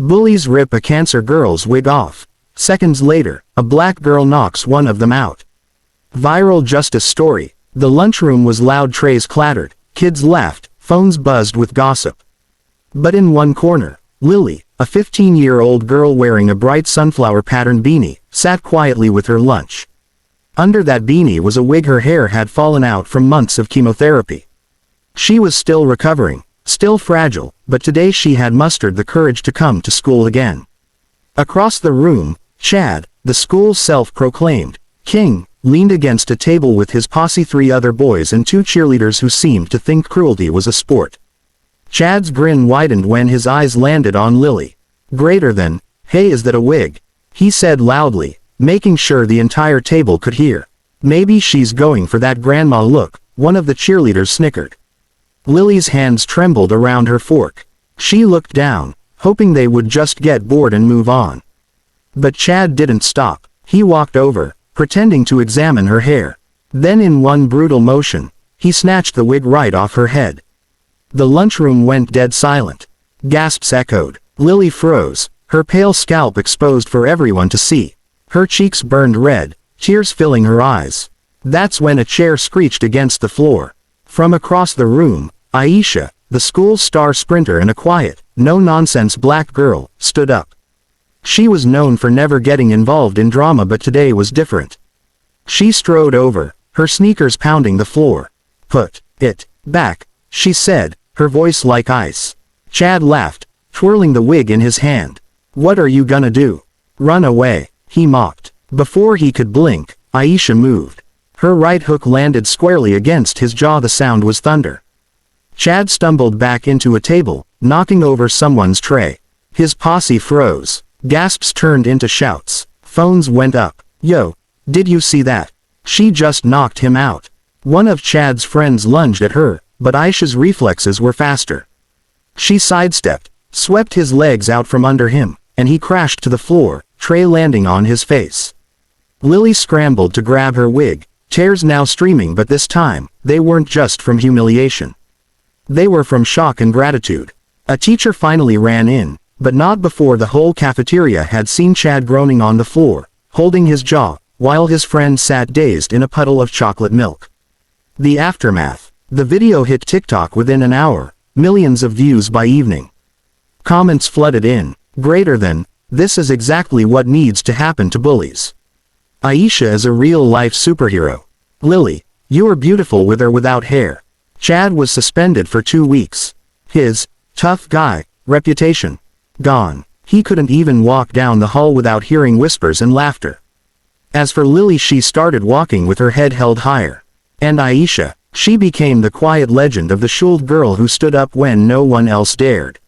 Bullies rip a cancer girl's wig off. Seconds later, a black girl knocks one of them out. Viral justice story. The lunchroom was loud, trays clattered, kids laughed, phones buzzed with gossip. But in one corner, Lily, a 15-year-old girl wearing a bright sunflower pattern beanie, sat quietly with her lunch. Under that beanie was a wig. Her hair had fallen out from months of chemotherapy. She was still recovering, still fragile, but today she had mustered the courage to come to school again. Across the room, Chad, the school's self-proclaimed king, leaned against a table with his posse, 3 other boys and 2 cheerleaders who seemed to think cruelty was a sport. Chad's grin widened when his eyes landed on Lily. "Greater than, hey, is that a wig?" he said loudly, making sure the entire table could hear. "Maybe she's going for that grandma look," one of the cheerleaders snickered. Lily's hands trembled around her fork. She looked down, hoping they would just get bored and move on. But Chad didn't stop. He walked over, pretending to examine her hair. Then in one brutal motion, he snatched the wig right off her head. The lunchroom went dead silent. Gasps echoed. Lily froze, her pale scalp exposed for everyone to see. Her cheeks burned red, tears filling her eyes. That's when a chair screeched against the floor. From across the room, Aisha, the school's star sprinter and a quiet, no-nonsense black girl, stood up. She was known for never getting involved in drama, but today was different. She strode over, her sneakers pounding the floor. "Put it back," she said, her voice like ice. Chad laughed, twirling the wig in his hand. "What are you gonna do? Run away?" he mocked. Before he could blink, Aisha moved. Her right hook landed squarely against his jaw. The sound was thunder. Chad stumbled back into a table, knocking over someone's tray. His posse froze. Gasps turned into shouts. Phones went up. "Yo, did you see that? She just knocked him out." One of Chad's friends lunged at her, but Aisha's reflexes were faster. She sidestepped, swept his legs out from under him, and he crashed to the floor, tray landing on his face. Lily scrambled to grab her wig, tears now streaming, but this time, they weren't just from humiliation. They were from shock and gratitude. A teacher finally ran in, but not before the whole cafeteria had seen Chad groaning on the floor, holding his jaw, while his friend sat dazed in a puddle of chocolate milk. The aftermath. The video hit TikTok within an hour, millions of views by evening. Comments flooded in. "Greater than, this is exactly what needs to happen to bullies. Aisha is a real-life superhero. Lily, you are beautiful with or without hair." Chad was suspended for 2 weeks. His tough guy reputation gone. He couldn't even walk down the hall without hearing whispers and laughter. As for Lily, she started walking with her head held higher. And Aisha, she became the quiet legend of the shuled girl who stood up when no one else dared.